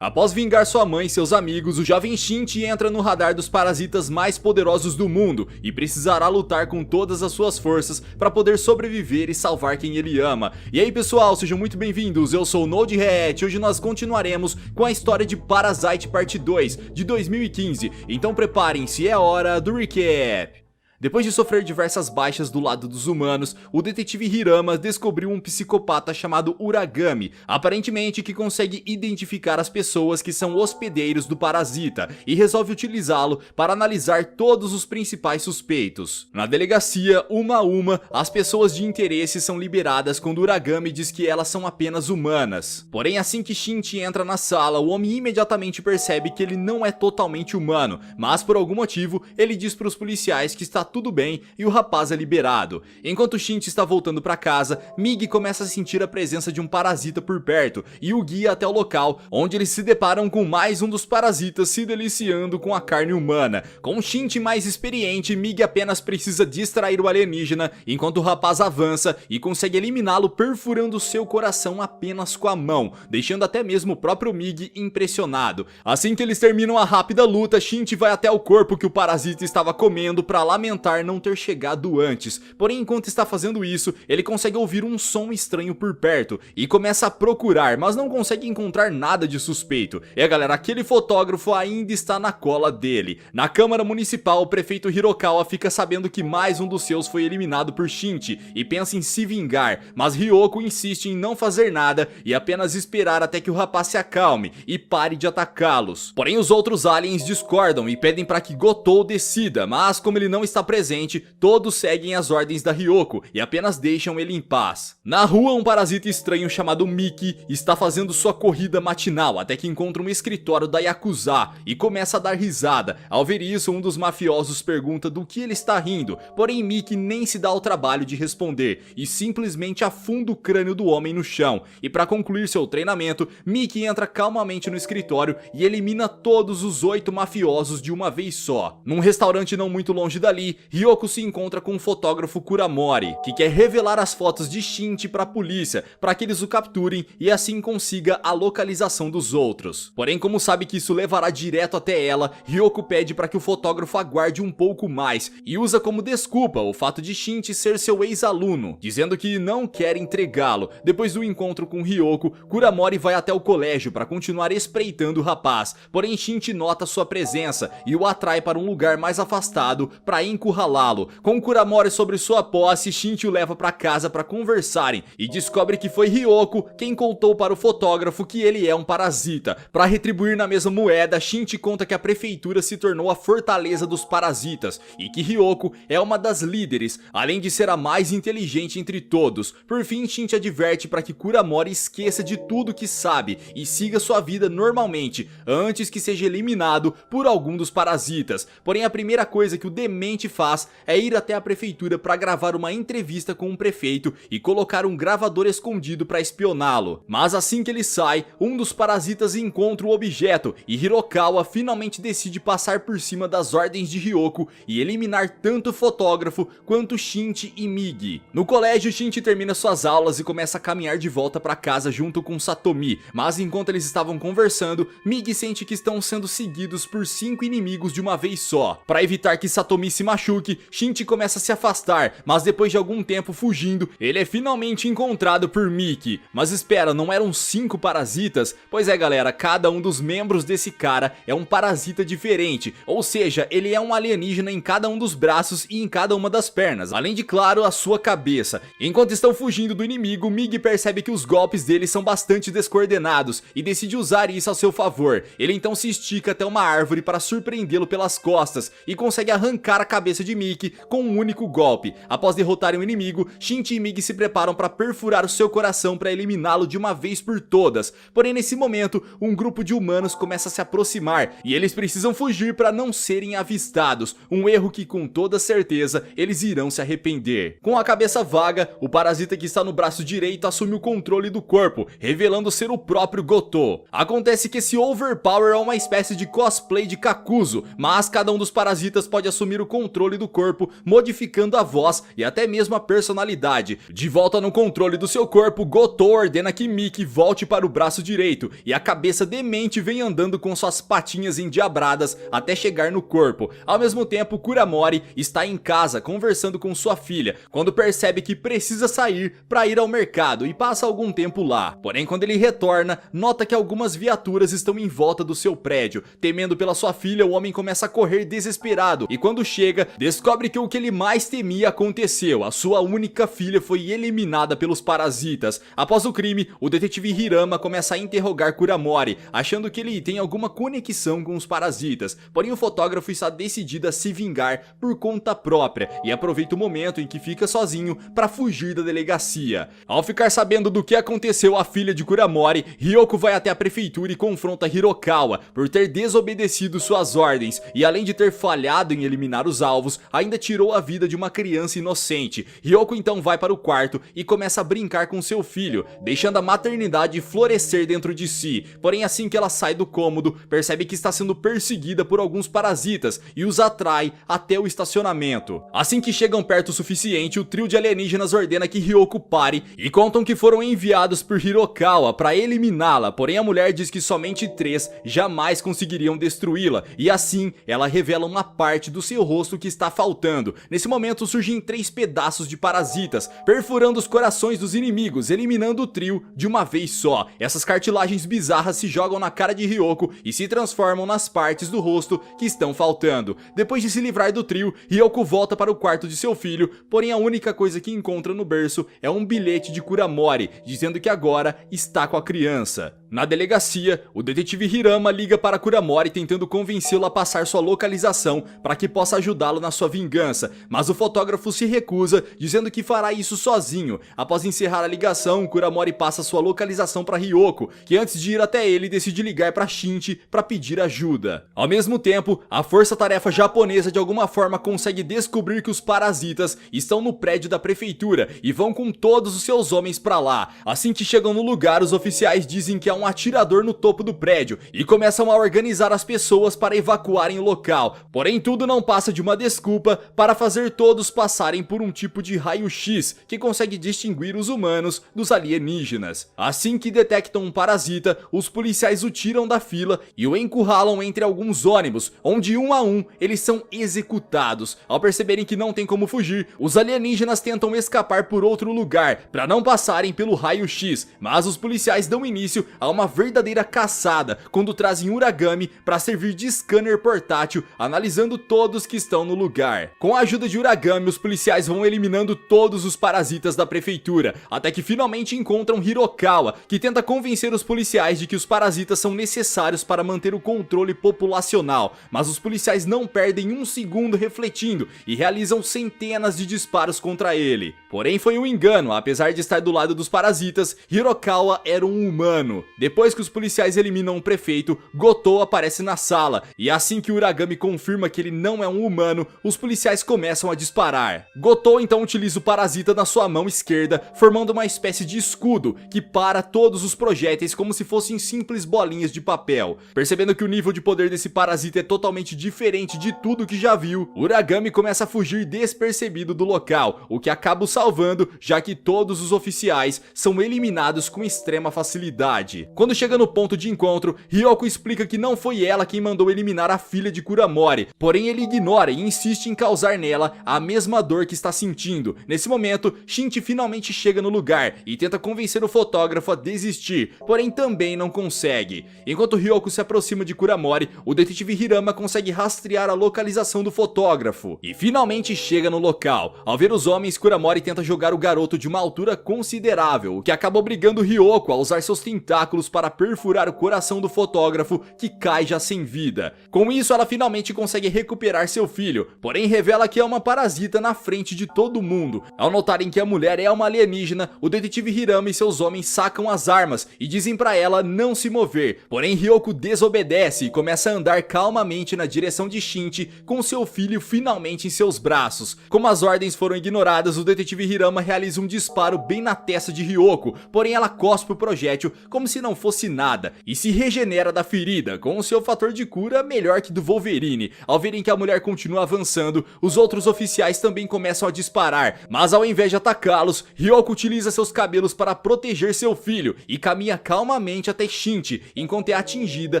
Após vingar sua mãe e seus amigos, o jovem Shinji entra no radar dos parasitas mais poderosos do mundo e precisará lutar com todas as suas forças para poder sobreviver e salvar quem ele ama. E aí pessoal, sejam muito bem-vindos, eu sou o NodeReact e hoje nós continuaremos com a história de Parasite Parte 2 de 2015, então preparem-se, é hora do recap. Depois de sofrer diversas baixas do lado dos humanos, o detetive Hirama descobriu um psicopata chamado Uragami, aparentemente que consegue identificar as pessoas que são hospedeiros do parasita, e resolve utilizá-lo para analisar todos os principais suspeitos. Na delegacia, uma a uma, as pessoas de interesse são liberadas quando Uragami diz que elas são apenas humanas. Porém, assim que Shinji entra na sala, o homem imediatamente percebe que ele não é totalmente humano, mas por algum motivo, ele diz para os policiais que está tudo bem e o rapaz é liberado. Enquanto Shinji está voltando para casa, Migi começa a sentir a presença de um parasita por perto e o guia até o local, onde eles se deparam com mais um dos parasitas se deliciando com a carne humana. Com Shinji mais experiente, Migi apenas precisa distrair o alienígena, enquanto o rapaz avança e consegue eliminá-lo perfurando seu coração apenas com a mão, deixando até mesmo o próprio Migi impressionado. Assim que eles terminam a rápida luta, Shinji vai até o corpo que o parasita estava comendo para lamentar não ter chegado antes. Porém, enquanto está fazendo isso, ele consegue ouvir um som estranho por perto e começa a procurar, mas não consegue encontrar nada de suspeito. E galera, aquele fotógrafo ainda está na cola dele. Na Câmara Municipal, o prefeito Hirokawa fica sabendo que mais um dos seus foi eliminado por Shinji e pensa em se vingar, mas Ryoko insiste em não fazer nada e apenas esperar até que o rapaz se acalme e pare de atacá-los. Porém, os outros aliens discordam e pedem para que Gotou decida, mas como ele não está presente, todos seguem as ordens da Ryoko e apenas deixam ele em paz. Na rua, um parasita estranho chamado Miki está fazendo sua corrida matinal até que encontra um escritório da Yakuza e começa a dar risada. Ao ver isso, um dos mafiosos pergunta do que ele está rindo, porém Miki nem se dá ao trabalho de responder e simplesmente afunda o crânio do homem no chão. E para concluir seu treinamento, Miki entra calmamente no escritório e elimina todos os 8 mafiosos de uma vez só. Num restaurante não muito longe dali, Ryoko se encontra com o fotógrafo Kuramori, que quer revelar as fotos de Shinji para a polícia, para que eles o capturem e assim consiga a localização dos outros. Porém, como sabe que isso levará direto até ela, Ryoko pede para que o fotógrafo aguarde um pouco mais e usa como desculpa o fato de Shinji ser seu ex-aluno, dizendo que não quer entregá-lo. Depois do encontro com Ryoko, Kuramori vai até o colégio para continuar espreitando o rapaz, porém Shinji nota sua presença e o atrai para um lugar mais afastado para encurralá-lo. Com Kuramori sobre sua posse, Shinji o leva para casa para conversarem e descobre que foi Ryoko quem contou para o fotógrafo que ele é um parasita. Para retribuir na mesma moeda, Shinji conta que a prefeitura se tornou a fortaleza dos parasitas e que Ryoko é uma das líderes, além de ser a mais inteligente entre todos. Por fim, Shinji adverte para que Kuramori esqueça de tudo que sabe e siga sua vida normalmente, antes que seja eliminado por algum dos parasitas. Porém, a primeira coisa que o demente faz é ir até a prefeitura para gravar uma entrevista com o prefeito e colocar um gravador escondido para espioná-lo. Mas assim que ele sai, um dos parasitas encontra o objeto e Hirokawa finalmente decide passar por cima das ordens de Ryoko e eliminar tanto o fotógrafo quanto Shinji e Migi. No colégio, Shinji termina suas aulas e começa a caminhar de volta para casa junto com Satomi, mas enquanto eles estavam conversando, Migi sente que estão sendo seguidos por 5 inimigos de uma vez só. Para evitar que Satomi se machuque, Shinji começa a se afastar, mas depois de algum tempo fugindo, ele é finalmente encontrado por Miki. Mas espera, não eram 5 parasitas? Pois é galera, cada um dos membros desse cara é um parasita diferente, ou seja, ele é um alienígena em cada um dos braços e em cada uma das pernas, além de claro a sua cabeça. Enquanto estão fugindo do inimigo, Migi percebe que os golpes dele são bastante descoordenados e decide usar isso a seu favor. Ele então se estica até uma árvore para surpreendê-lo pelas costas e consegue arrancar a cabeça de Miki com um único golpe. Após derrotarem o inimigo, Shinji e Migi se preparam para perfurar o seu coração para eliminá-lo de uma vez por todas. Porém, nesse momento, um grupo de humanos começa a se aproximar e eles precisam fugir para não serem avistados, um erro que com toda certeza eles irão se arrepender. Com a cabeça vaga, o parasita que está no braço direito assume o controle do corpo, revelando ser o próprio Gotou. Acontece que esse Overpower é uma espécie de cosplay de Kakuzu, mas cada um dos parasitas pode assumir o controle controle do corpo, modificando a voz e até mesmo a personalidade. De volta no controle do seu corpo, Gotou ordena que Miki volte para o braço direito e a cabeça demente vem andando com suas patinhas endiabradas até chegar no corpo. Ao mesmo tempo, Kuramori está em casa conversando com sua filha, quando percebe que precisa sair para ir ao mercado e passa algum tempo lá. Porém, quando ele retorna, nota que algumas viaturas estão em volta do seu prédio. Temendo pela sua filha, o homem começa a correr desesperado e quando chega, descobre que o que ele mais temia aconteceu. A sua única filha foi eliminada pelos parasitas. Após o crime, o detetive Hirama começa a interrogar Kuramori, achando que ele tem alguma conexão com os parasitas. Porém, o fotógrafo está decidido a se vingar por conta própria e aproveita o momento em que fica sozinho para fugir da delegacia. Ao ficar sabendo do que aconteceu à filha de Kuramori, Ryoko vai até a prefeitura e confronta Hirokawa por ter desobedecido suas ordens e, além de ter falhado em eliminar os alvos, ainda tirou a vida de uma criança inocente. Ryoko então vai para o quarto e começa a brincar com seu filho, deixando a maternidade florescer dentro de si. Porém, assim que ela sai do cômodo, percebe que está sendo perseguida por alguns parasitas e os atrai até o estacionamento. Assim que chegam perto o suficiente, o trio de alienígenas ordena que Ryoko pare e contam que foram enviados por Hirokawa para eliminá-la. Porém, a mulher diz que somente 3 jamais conseguiriam destruí-la e assim ela revela uma parte do seu rosto que está faltando. Nesse momento surgem 3 pedaços de parasitas, perfurando os corações dos inimigos, eliminando o trio de uma vez só. Essas cartilagens bizarras se jogam na cara de Ryoko e se transformam nas partes do rosto que estão faltando. Depois de se livrar do trio, Ryoko volta para o quarto de seu filho, porém a única coisa que encontra no berço é um bilhete de Kuramori, dizendo que agora está com a criança. Na delegacia, o detetive Hirama liga para Kuramori tentando convencê-lo a passar sua localização para que possa ajudá-lo na sua vingança, mas o fotógrafo se recusa, dizendo que fará isso sozinho. Após encerrar a ligação, Kuramori passa sua localização para Ryoko, que antes de ir até ele decide ligar para Shinji para pedir ajuda. Ao mesmo tempo, a força-tarefa japonesa de alguma forma consegue descobrir que os parasitas estão no prédio da prefeitura e vão com todos os seus homens para lá. Assim que chegam no lugar, os oficiais dizem que há um atirador no topo do prédio e começam a organizar as pessoas para evacuarem o local. Porém, tudo não passa de uma desculpa para fazer todos passarem por um tipo de raio-x que consegue distinguir os humanos dos alienígenas. Assim que detectam um parasita, os policiais o tiram da fila e o encurralam entre alguns ônibus, onde um a um eles são executados. Ao perceberem que não tem como fugir, os alienígenas tentam escapar por outro lugar para não passarem pelo raio-x, mas os policiais dão início a uma verdadeira caçada quando trazem Uragami para servir de scanner portátil, analisando todos que estão no lugar. Com a ajuda de Uragami, os policiais vão eliminando todos os parasitas da prefeitura, até que finalmente encontram Hirokawa, que tenta convencer os policiais de que os parasitas são necessários para manter o controle populacional, mas os policiais não perdem um segundo refletindo e realizam centenas de disparos contra ele. Porém, foi um engano. Apesar de estar do lado dos parasitas, Hirokawa era um humano. Depois que os policiais eliminam o prefeito, Gotou aparece na sala, e assim que Uragami confirma que ele não é um humano, os policiais começam a disparar. Gotou então utiliza o parasita na sua mão esquerda, formando uma espécie de escudo que para todos os projéteis como se fossem simples bolinhas de papel. Percebendo que o nível de poder desse parasita é totalmente diferente de tudo que já viu, Uragami começa a fugir despercebido do local, o que acaba o salvando, já que todos os oficiais são eliminados com extrema facilidade. Quando chega no ponto de encontro, Ryoko explica que não foi ela quem mandou eliminar a filha de Kuramori, porém ele ignora e insiste em causar nela a mesma dor que está sentindo. Nesse momento, Shinji finalmente chega no lugar e tenta convencer o fotógrafo a desistir, porém também não consegue. Enquanto Ryoko se aproxima de Kuramori, o detetive Hirama consegue rastrear a localização do fotógrafo e finalmente chega no local. Ao ver os homens, Kuramori tenta jogar o garoto de uma altura considerável, o que acaba obrigando Ryoko a usar seus tentáculos para perfurar o coração do fotógrafo, que cai já sem vida. Com isso, ela finalmente consegue recuperar seu filho, porém revela que é uma parasita na frente de todo mundo. Ao notarem que a mulher é uma alienígena, o detetive Hirama e seus homens sacam as armas e dizem para ela não se mover. Porém, Ryoko desobedece e começa a andar calmamente na direção de Shinji, com seu filho finalmente em seus braços. Como as ordens foram ignoradas, o detetive Hirama realiza um disparo bem na testa de Ryoko, porém ela cospe o projétil como se não fosse nada e se regenera da ferida, com o seu fator de cura melhor que do Wolverine. Ao verem que a mulher continua avançando, os outros oficiais também começam a disparar, mas ao invés de atacá-los, Ryoko utiliza seus cabelos para proteger seu filho e caminha calmamente até Shinji, enquanto é atingida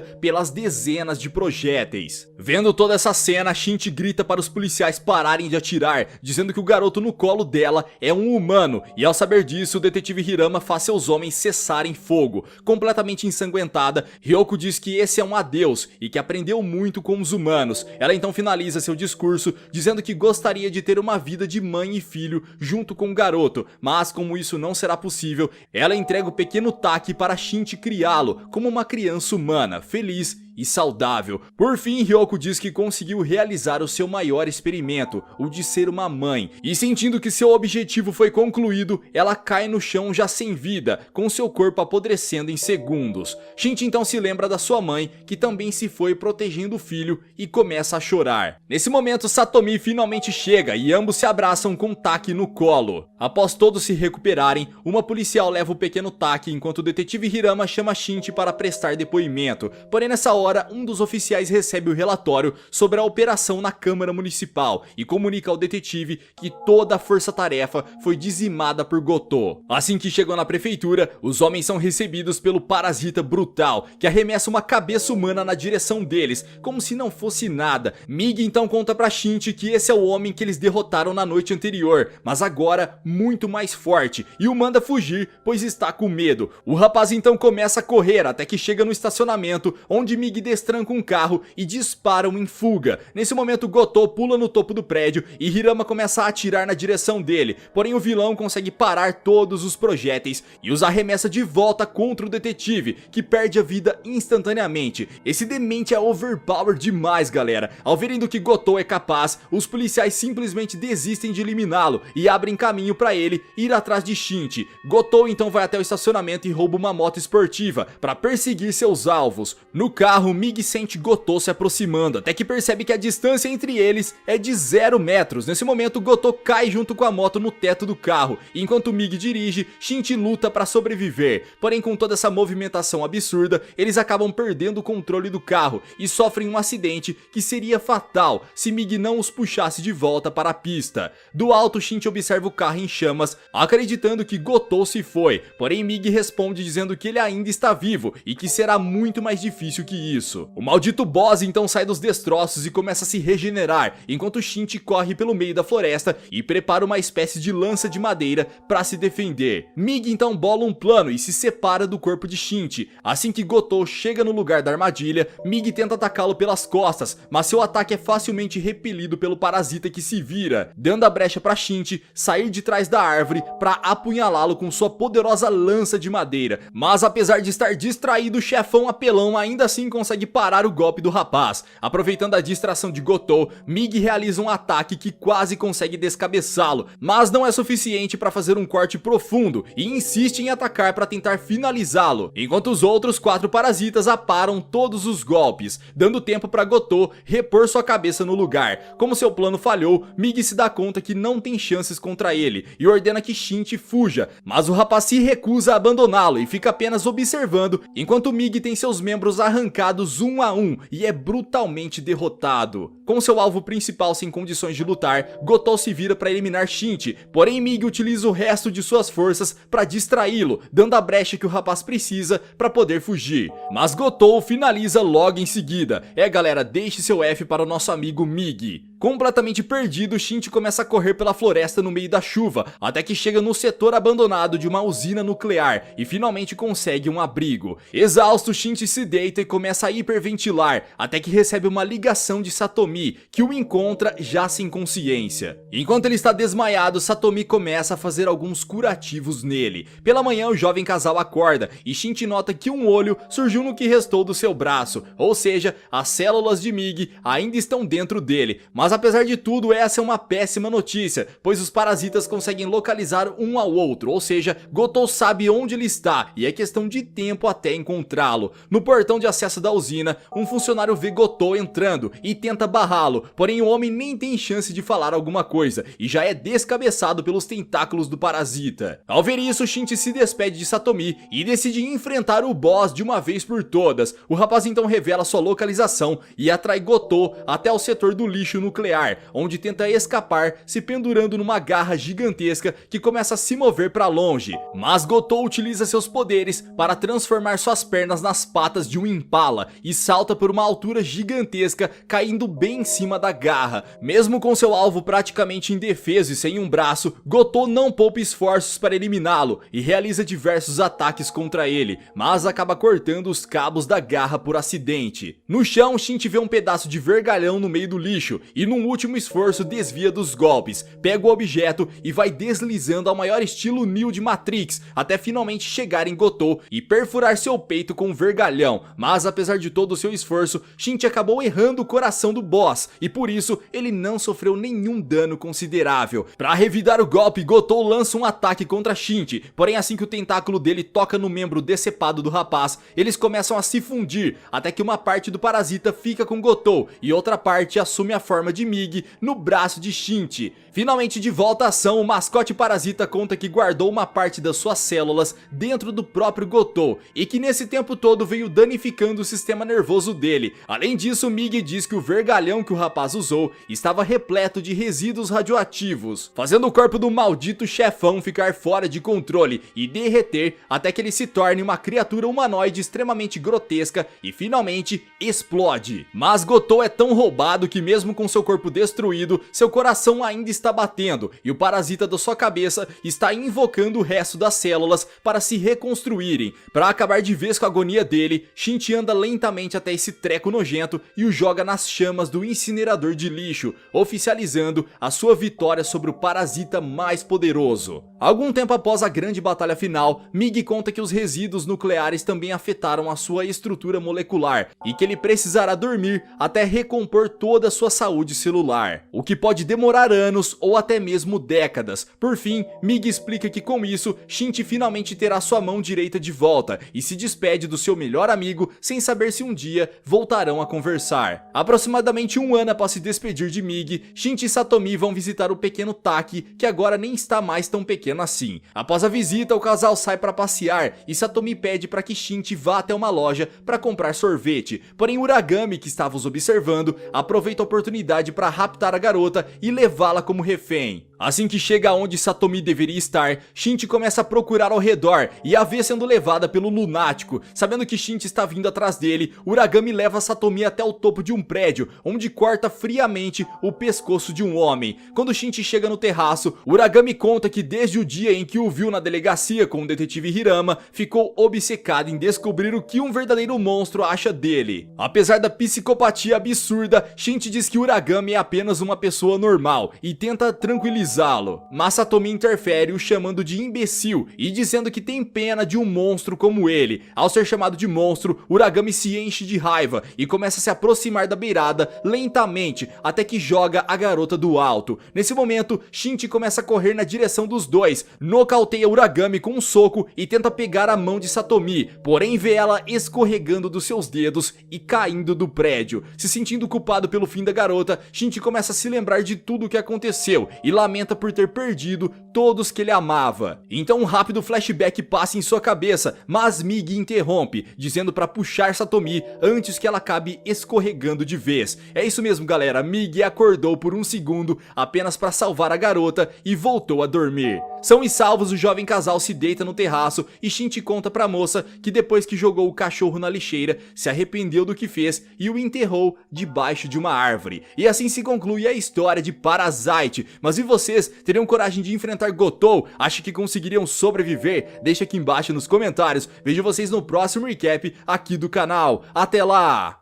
pelas dezenas de projéteis. Vendo toda essa cena, Shinji grita para os policiais pararem de atirar, dizendo que o garoto no colo dela é um humano, e ao saber disso, o detetive Hirama faz seus homens cessarem fogo. Completamente ensanguentada, Ryoko diz que esse é um adeus e que aprendeu muito com os humanos. Ela então finaliza seu discurso dizendo que gostaria de ter uma vida de mãe e filho junto com o garoto, mas como isso não será possível, ela entrega o pequeno Taki para Shinji criá-lo como uma criança humana, feliz e saudável. Por fim, Ryoko diz que conseguiu realizar o seu maior experimento, o de ser uma mãe, e sentindo que seu objetivo foi concluído, ela cai no chão já sem vida, com seu corpo apodrecendo em segundos. Shinji então se lembra da sua mãe, que também se foi protegendo o filho, e começa a chorar. Nesse momento, Satomi finalmente chega e ambos se abraçam com Taki no colo. Após todos se recuperarem, uma policial leva o pequeno Taki enquanto o detetive Hirama chama Shinji para prestar depoimento. Porém, nessa hora, um dos oficiais recebe o relatório sobre a operação na Câmara Municipal e comunica ao detetive que toda a força-tarefa foi dizimada por Goto. Assim que chegam na prefeitura, os homens são recebidos pelo parasita brutal, que arremessa uma cabeça humana na direção deles, como se não fosse nada. Mig então conta pra Shinji que esse é o homem que eles derrotaram na noite anterior, mas agora muito mais forte, e o manda fugir, pois está com medo. O rapaz então começa a correr até que chega no estacionamento, onde Mig destranca um carro e disparam em fuga. Nesse momento, Goto pula no topo do prédio e Hirama começa a atirar na direção dele, porém o vilão consegue parar todos os projéteis e os arremessa de volta contra o detetive, que perde a vida instantaneamente. Esse demente é overpower demais, galera. Ao verem do que Goto é capaz, os policiais simplesmente desistem de eliminá-lo e abrem caminho para ele ir atrás de Shinji. Goto então vai até o estacionamento e rouba uma moto esportiva para perseguir seus alvos. No carro, Mig sente Goto se aproximando, até que percebe que a distância entre eles é de 0 metros. Nesse momento, Goto cai junto com a moto no teto do carro, e enquanto Mig dirige, Shinji luta para sobreviver. Porém, com toda essa movimentação absurda, eles acabam perdendo o controle do carro e sofrem um acidente que seria fatal se Mig não os puxasse de volta para a pista. Do alto, Shinji observa o carro em chamas, acreditando que Goto se foi, porém Mig responde dizendo que ele ainda está vivo e que será muito mais difícil que isso. O maldito boss então sai dos destroços e começa a se regenerar, enquanto Shinji corre pelo meio da floresta e prepara uma espécie de lança de madeira para se defender. Mig então bola um plano e se separa do corpo de Shinji. Assim que Goto chega no lugar da armadilha, Mig tenta atacá-lo pelas costas, mas seu ataque é facilmente repelido pelo parasita, que se vira, dando a brecha para Shinji sair de trás da árvore para apunhalá-lo com sua poderosa lança de madeira. Mas apesar de estar distraído, o chefão apelão ainda assim consegue parar o golpe do rapaz. Aproveitando a distração de Goto, Mig realiza um ataque que quase consegue descabeçá-lo, mas não é suficiente para fazer um corte profundo e insiste em atacar para tentar finalizá-lo, enquanto os outros 4 parasitas aparam todos os golpes, dando tempo para Goto repor sua cabeça no lugar. Como seu plano falhou, Mig se dá conta que não tem chances contra ele e ordena que Shinji fuja, mas o rapaz se recusa a abandoná-lo e fica apenas observando, enquanto Mig tem seus membros arrancados um a um e é brutalmente derrotado. Com seu alvo principal sem condições de lutar, Goto se vira para eliminar Shinji, porém Mig utiliza o resto de suas forças para distraí-lo, dando a brecha que o rapaz precisa para poder fugir. Mas Goto finaliza logo em seguida. Galera, deixe seu F para o nosso amigo Mig. Completamente perdido, Shinji começa a correr pela floresta no meio da chuva, até que chega no setor abandonado de uma usina nuclear e finalmente consegue um abrigo. Exausto, Shinji se deita e começa a hiperventilar, até que recebe uma ligação de Satomi, que o encontra já sem consciência. Enquanto ele está desmaiado, Satomi começa a fazer alguns curativos nele. Pela manhã, o jovem casal acorda e Shinji nota que um olho surgiu no que restou do seu braço, ou seja, as células de Mig ainda estão dentro dele, mas apesar de tudo, essa é uma péssima notícia, pois os parasitas conseguem localizar um ao outro, ou seja, Goto sabe onde ele está e é questão de tempo até encontrá-lo. No portão de acesso da usina, um funcionário vê Goto entrando e tenta barrá-lo, porém o homem nem tem chance de falar alguma coisa e já é descabeçado pelos tentáculos do parasita. Ao ver isso, Shinji se despede de Satomi e decide enfrentar o boss de uma vez por todas. O rapaz então revela sua localização e atrai Goto até o setor do lixo nuclear, nuclear, onde tenta escapar se pendurando numa garra gigantesca que começa a se mover para longe. Mas Gotou utiliza seus poderes para transformar suas pernas nas patas de um impala e salta por uma altura gigantesca, caindo bem em cima da garra. Mesmo com seu alvo praticamente indefeso e sem um braço, Gotou não poupa esforços para eliminá-lo e realiza diversos ataques contra ele, mas acaba cortando os cabos da garra por acidente. No chão, Shinji vê um pedaço de vergalhão no meio do lixo e num último esforço desvia dos golpes, pega o objeto e vai deslizando ao maior estilo Neo de Matrix, até finalmente chegar em Gotou e perfurar seu peito com o vergalhão. Mas apesar de todo o seu esforço, Shinji acabou errando o coração do boss e por isso ele não sofreu nenhum dano considerável. Para revidar o golpe, Gotou lança um ataque contra Shinji, porém assim que o tentáculo dele toca no membro decepado do rapaz, eles começam a se fundir, até que uma parte do parasita fica com Gotou e outra parte assume a forma de Mig no braço de Shinji. Finalmente de volta à ação, o mascote parasita conta que guardou uma parte das suas células dentro do próprio Gotou e que nesse tempo todo veio danificando o sistema nervoso dele. Além disso, Mig diz que o vergalhão que o rapaz usou estava repleto de resíduos radioativos, fazendo o corpo do maldito chefão ficar fora de controle e derreter até que ele se torne uma criatura humanoide extremamente grotesca e finalmente explode. Mas Gotou é tão roubado que mesmo com seu corpo destruído, seu coração ainda está batendo e o parasita da sua cabeça está invocando o resto das células para se reconstruírem. Para acabar de vez com a agonia dele, Shinji anda lentamente até esse treco nojento e o joga nas chamas do incinerador de lixo, oficializando a sua vitória sobre o parasita mais poderoso. Algum tempo após a grande batalha final, Mig conta que os resíduos nucleares também afetaram a sua estrutura molecular e que ele precisará dormir até recompor toda a sua saúde celular, o que pode demorar anos ou até mesmo décadas. Por fim, Mig explica que com isso, Shinji finalmente terá sua mão direita de volta e se despede do seu melhor amigo sem saber se um dia voltarão a conversar. Aproximadamente um ano após se despedir de Mig, Shinji e Satomi vão visitar o pequeno Taki, que agora nem está mais tão pequeno assim. Após a visita, o casal sai para passear e Satomi pede para que Shinji vá até uma loja para comprar sorvete, porém Uragami, que estava os observando, aproveita a oportunidade para raptar a garota e levá-la como refém. Assim que chega aonde Satomi deveria estar, Shinji começa a procurar ao redor e a vê sendo levada pelo lunático. Sabendo que Shinji está vindo atrás dele, Uragami leva Satomi até o topo de um prédio, onde corta friamente o pescoço de um homem. Quando Shinji chega no terraço, Uragami conta que desde o dia em que o viu na delegacia com o detetive Hirama, ficou obcecado em descobrir o que um verdadeiro monstro acha dele. Apesar da psicopatia absurda, Shinji diz que Uragami é apenas uma pessoa normal e tenta tranquilizá-lo, mas Satomi interfere, o chamando de imbecil e dizendo que tem pena de um monstro como ele. Ao ser chamado de monstro, Uragami se enche de raiva e começa a se aproximar da beirada lentamente até que joga a garota do alto. Nesse momento, Shinji começa a correr na direção dos dois, nocauteia Uragami com um soco e tenta pegar a mão de Satomi, porém vê ela escorregando dos seus dedos e caindo do prédio. Se sentindo culpado pelo fim da garota, Shinji começa a se lembrar de tudo o que aconteceu e lamenta por ter perdido todos que ele amava. Então um rápido flashback passa em sua cabeça, mas Mig interrompe, dizendo para puxar Satomi antes que ela acabe escorregando de vez. É isso mesmo, galera, Mig acordou por um segundo apenas para salvar a garota e voltou a dormir. São e salvos, o jovem casal se deita no terraço e Shinji conta pra moça que depois que jogou o cachorro na lixeira, se arrependeu do que fez e o enterrou debaixo de uma árvore. E assim se conclui a história de Parasite. Mas e vocês, teriam coragem de enfrentar Gotou? Acha que conseguiriam sobreviver? Deixa aqui embaixo nos comentários. Vejo vocês no próximo recap aqui do canal. Até lá!